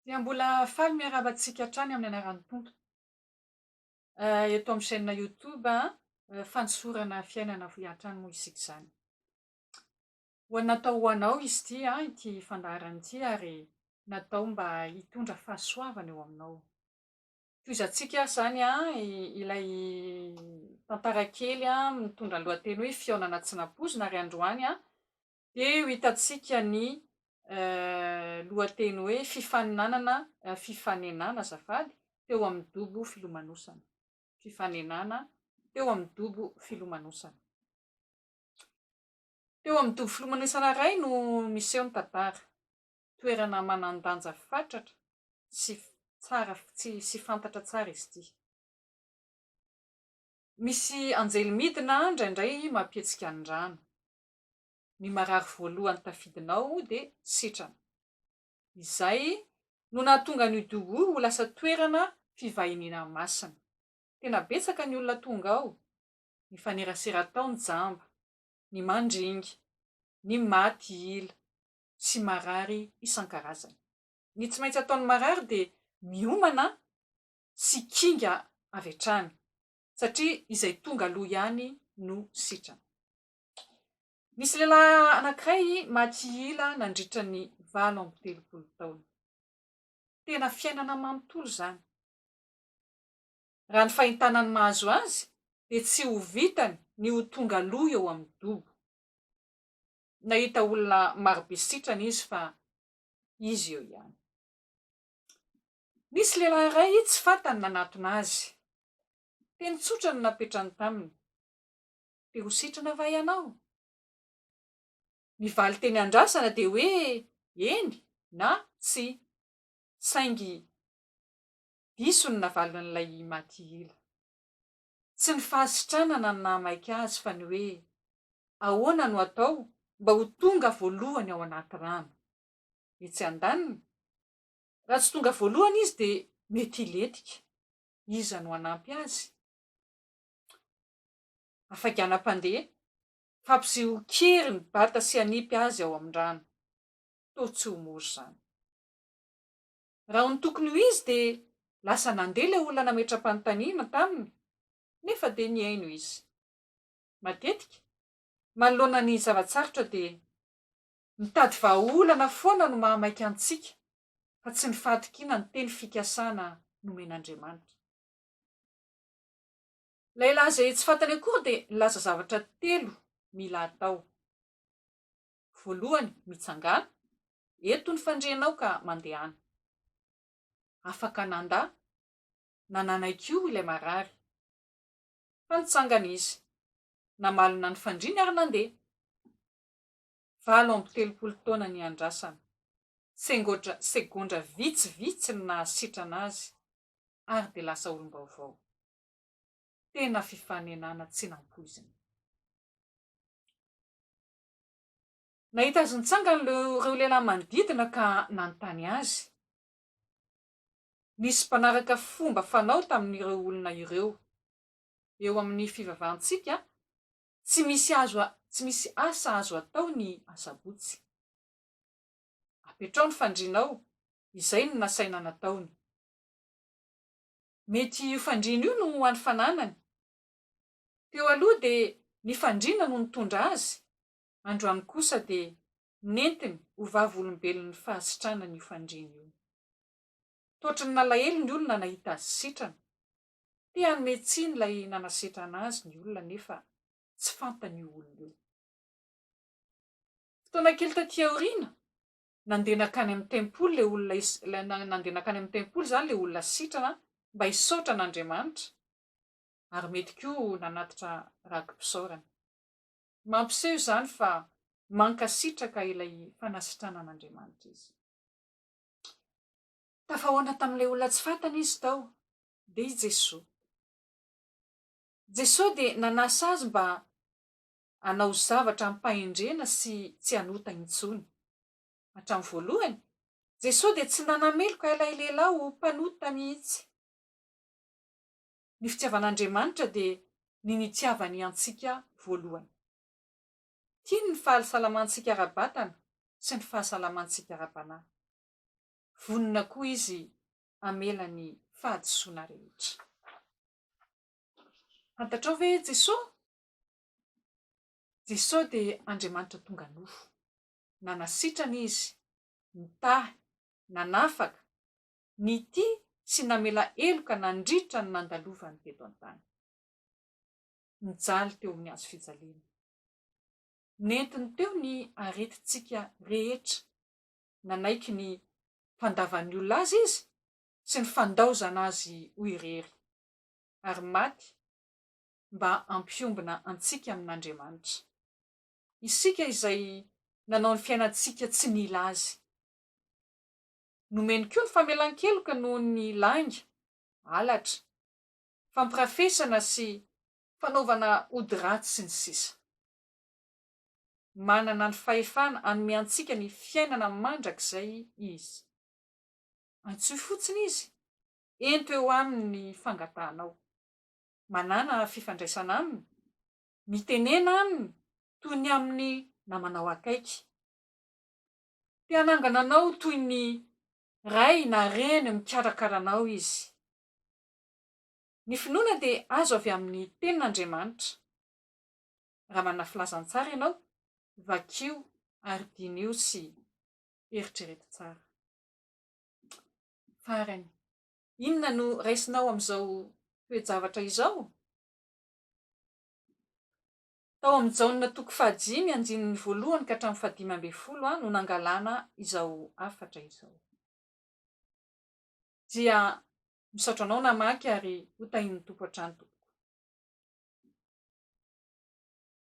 Dia mbola faly miarabantsika hatrany amin'ny anaran'ny Tompo. Eto amin'ny chaîne YouTube Fanosorana fiainana hatrany moa isika izany. Natao ho anao izy ity ity fandaharana ity ary natao mba hitondra fahasoavana eo aminao. Toizantsika izany ilay tantara kely mitondra ny lohateny hoe Fihaonana Tsy Nampoizina ary androany dia ho hitantsika ny lohateny hoe fifanenana azafady teo amin'ny dobo filomanosana. Fifanenana teo amin'ny dobo filomanosana. Teo amin'ny dobo filomanosana iray no miseho ny tantara. Toerana manan-danja fatratra sy fantatra tsara izy ity. Misy anjely midina indraindray mampihetsika ny rano. Ny marary voalohany tafidinao dia setrana. Izay no nahatonga ny dobo ho lasa toerana fivahiniana masina. Tena betsaka ny olona tonga ao. Ny fanerasera-tao ny jamba, ny mandringy, ny maty ila sy marary isan-karazany. Ny tsy maintsy ataon'ny marary dia miomana sy kinga avy hatrany satria izay tonga aloha ihany no sitrana. Misy lehilahy anankiray maty ila nandritra ny 80 taona. Tena fiainana manontolo izany. Raha ny fahintana ny mahazo azy dia tsy ho vitany ny ho tonga aloha eo amin'ny dobo. Nahita olona marobe sitrana izy fa izy eo ihany. Nisy lehilahy iray tsy fantany nanatona azy. Teny tsotra no napetrany taminy. Dia ho sitrana va ianao? Mivaly teny andrasana dia hoe eny na tsy, saingy diso ny navalin'ilay maty ila. Tsy ny fahasitrana no nahamaika azy fa ny hoe ahoana no atao mba ho tonga voalohany ao anaty rano. Etsy andaniny, raha tsy tonga voalohany izy dia mety hilentika. Iza no hanampy azy? Afaganam-pandeha, fampiseho kery ny bata sy hanipy azy ao amin'ny rano. Toa tsy ho mora izany. Raha ny tokony ho izy dia lasa nandeha ilay olona nametra-panontaniana taminy, nefa dia niaino izy. Matetika, manoloana ny zavatsarotra dia mitady vahaolana foana no mahamaika antsika, fa tsy ny fahatokiana ny teny fikasana nomen'Andriamanitra. Lehilahy izay tsy fantany akory dia nilaza zavatra telo mila atao. Voalohany, mitsangana, eto ny fandrianao ka mandehana. Afaka nandà, nanaiky io ilay marary. Fa nitsangana izy, namalina ny fandriany ary nandeha. 80 taona ny andrasana. Segondra vitsivitsy no nahasitrana azy ary dia lasa olom-baovao. Tena fifanenana tsy nampoizina. Nahita azy nitsangana ireo lehilahy manodidina ka nanontany azy. Nisy mpanaraka fomba fanao tamin'ireo olona ireo. Eo amin'ny fivavahantsika tsy misy asa azo atao ny asabotsy. Apetrao ny fandrianao, izay no nasaina nataony. Mety io fandriana io no any fananany. Teo aloha dia ny fandriana no nitondra azy. Androany kosa dia nentiny ho vavolombelon'ny fahasitrana ny fandriana io. Totra ny nalahelo ny olona nahita azy sitrana. Te hanome tsiny ilay nanasetrana azy ny olona nefa tsy fantany io olona io. Fotoana kely taty aoriana, nandeha nakany amin'ny tempoly izany ilay olona sitrana mba hisaotra an'Andriamanitra. Ary mety koa nanatitra rakim-pisaorana. Mampiseho izany fa mankasitraka ilay fanasitrana an'Andriamanitra izy. Tafahoana tamin'ilay olona tsy fantany izy tao, dia i Jesosy. Jesosy dia nanasa azy mba hanao zavatra ampahendrena sy tsy hanota intsony. Hatramin'ny voalohany, Jesosy dia tsy nanameloka ilay lehilahy ho mpanota mihitsy. Ny fitiavan'Andriamanitra dia ny nitiavany antsika voalohany. Tiany ny fahasalamantsika ara-batana sy ny fahasalamantsika ara-panahy. vonona koa izy amela ny fahadisoana rehetra. Fantatrao ve Jesosy dia Andriamanitra tonga nofo. Na nasitrana izy, nitahy, nanafaka, nity sy namela eloka nandritra ny nandalovany teto an-tany. Nijaly teo amin'ny hazo fijaliana. Nentiny teo ny aretintsika rehetra, nanaiky ny fandavan'ny olona azy izy sy ny fandaozana azy ho irery, ary maty mba hampiombona antsika amin'Andriamanitra. Isika izay nanao ny fiainantsika tsy nila azy. Nomeny koa ny famelan-keloka noho ny langa, halatra, fampirafesana sy fanaovana ody ratsy sy ny sisa. Manana ny fahefana hanome antsika ny fiainana mandrakizay izy. Antsoy fotsiny izy, ento eo aminy ny fangatahanao. Manana fifandraisana aminy, mitenena aminy toy ny amin'ny namanao akaiky. Te hanangana anao toy ny ray na reny mikarakara anao izy. Ny finoana dia azo avy amin'ny tenin'Andriamanitra. Raha manana filazantsara ianao, vakio ary dinio sy eritrereto tsara. Farany, inona no raisinao amin'izao toe-javatra izao? Tao amin'ny Jaona 5:1 ka hatramin'ny 5:10 no nangalana izao afatra izao. Dia misaotra anao namaky ary ho tahin'ny Tompo hatrany tompoko.